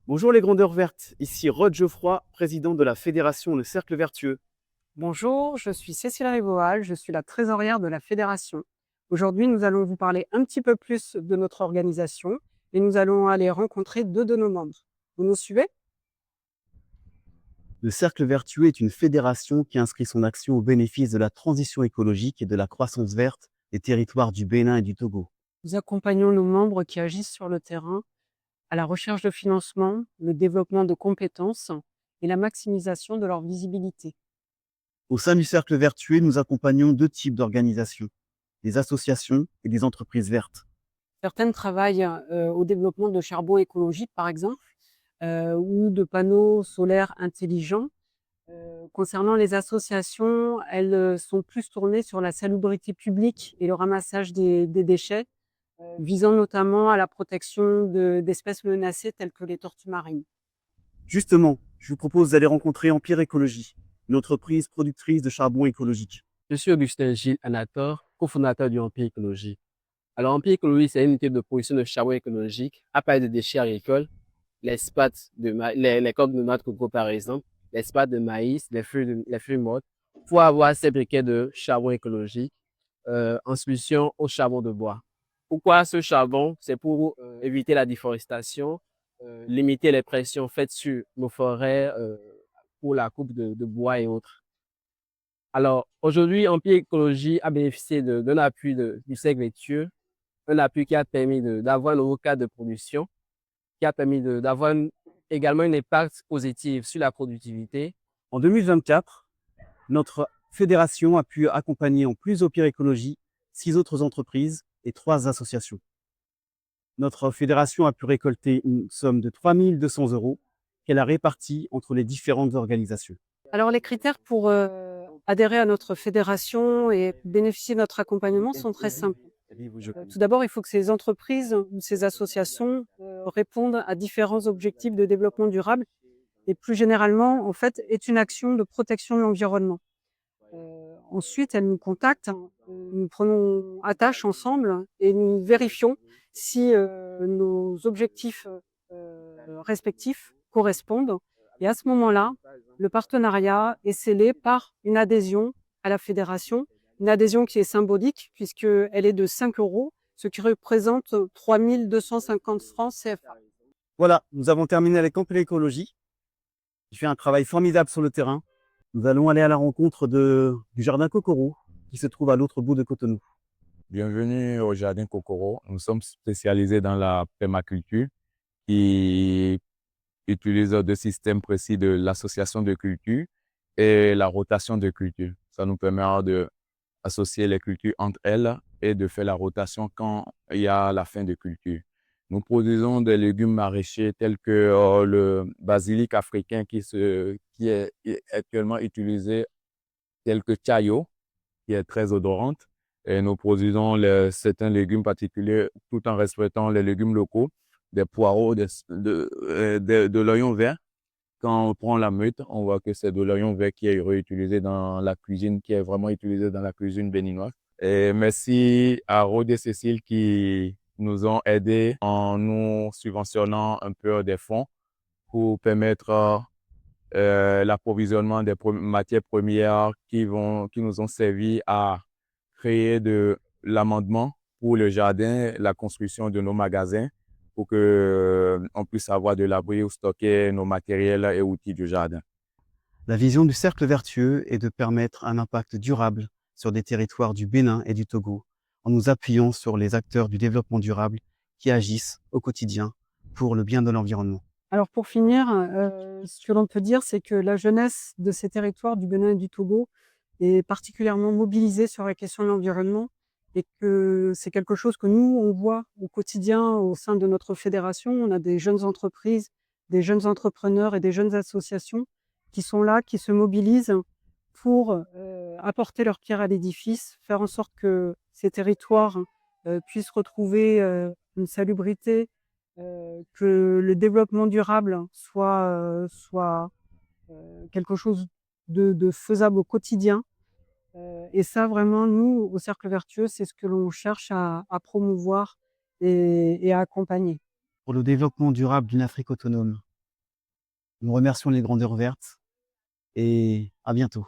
Bonjour les grandeurs vertes, ici Rod Geoffroy, président de la Fédération Le Cercle Vertueux. Bonjour, je suis Cécile Rivoal, je suis la trésorière de la fédération. Aujourd'hui, nous allons vous parler un petit peu plus de notre organisation et nous allons aller rencontrer deux de nos membres. Vous nous suivez? Le Cercle Vertueux est une fédération qui inscrit son action au bénéfice de la transition écologique et de la croissance verte des territoires du Bénin et du Togo. Nous accompagnons nos membres qui agissent sur le terrain à la recherche de financement, le développement de compétences et la maximisation de leur visibilité. Au sein du Cercle Vertueux, nous accompagnons deux types d'organisations, des associations et des entreprises vertes. Certaines travaillent au développement de charbon écologique, par exemple, ou de panneaux solaires intelligents. Concernant les associations, elles sont plus tournées sur la salubrité publique et le ramassage des déchets, visant notamment à la protection d'espèces menacées telles que les tortues marines. Justement, je vous propose d'aller rencontrer Empire Écologie, une entreprise productrice de charbon écologique. Je suis Augustin Gilles Anator, cofondateur du Empire Écologie. Alors, Empire Écologie, c'est une unité de production de charbon écologique à partir de déchets agricoles, les coques de noix de coco, par exemple, les spats de maïs, les feuilles mortes, pour avoir ces briquets de charbon écologique en solution au charbon de bois. Pourquoi ce charbon? C'est pour éviter la déforestation, limiter les pressions faites sur nos forêts pour la coupe de bois et autres. Alors, aujourd'hui, Empire Écologie a bénéficié d'un appui du cercle vertueux, un appui qui a permis d'avoir un nouveau cadre de production, qui a permis d'avoir également un impact positif sur la productivité. En 2024, notre fédération a pu accompagner, en plus d'Empire Écologie, 6 autres entreprises et 3 associations. Notre fédération a pu récolter une somme de 3 200 € qu'elle a répartie entre les différentes organisations. Alors les critères pour adhérer à notre fédération et bénéficier de notre accompagnement sont très simples. Tout d'abord, il faut que ces entreprises ou ces associations répondent à différents objectifs de développement durable et plus généralement, en fait, est une action de protection de l'environnement. Ensuite, elles nous contactent, nous prenons attache ensemble et nous vérifions si nos objectifs respectifs correspondent. Et à ce moment-là, le partenariat est scellé par une adhésion à la fédération, une adhésion qui est symbolique puisqu'elle est de 5 €, ce qui représente 3 250 francs CFA. Voilà, nous avons terminé avec Empire Écologie. Il fait un travail formidable sur le terrain. Nous allons aller à la rencontre du jardin Kokoro, qui se trouve à l'autre bout de Cotonou. Bienvenue au Jardin Kokoro. Nous sommes spécialisés dans la permaculture qui utilise deux systèmes précis de l'association de cultures et la rotation de cultures. Ça nous permet d'associer les cultures entre elles et de faire la rotation quand il y a la fin de culture. Nous produisons des légumes maraîchers tels que le basilic africain qui est actuellement utilisé, tel que chayo, qui est très odorante. Et nous produisons certains légumes particuliers tout en respectant les légumes locaux, des poireaux, de l'oignon vert. Quand on prend la meute, on voit que c'est de l'oignon vert qui est réutilisé dans la cuisine, qui est vraiment utilisé dans la cuisine béninoise. Et merci à Rod et Cécile qui nous ont aidés en nous subventionnant un peu des fonds pour permettre l'approvisionnement des matières premières qui nous ont servi à créer de l'amendement pour le jardin, la construction de nos magasins pour que on puisse avoir de l'abri où stocker nos matériels et outils du jardin. La vision du cercle vertueux est de permettre un impact durable sur des territoires du Bénin et du Togo, en nous appuyant sur les acteurs du développement durable qui agissent au quotidien pour le bien de l'environnement. Alors pour finir, ce que l'on peut dire, c'est que la jeunesse de ces territoires du Bénin et du Togo est particulièrement mobilisée sur la question de l'environnement et que c'est quelque chose que nous, on voit au quotidien au sein de notre fédération. On a des jeunes entreprises, des jeunes entrepreneurs et des jeunes associations qui sont là, qui se mobilisent pour apporter leur pierre à l'édifice, faire en sorte que ces territoires puissent retrouver une salubrité, que le développement durable soit quelque chose de faisable au quotidien. Et ça vraiment, nous, au Cercle Vertueux, c'est ce que l'on cherche à promouvoir et à accompagner. Pour le développement durable d'une Afrique autonome, Nous remercions les Grandeurs Vertes et à bientôt.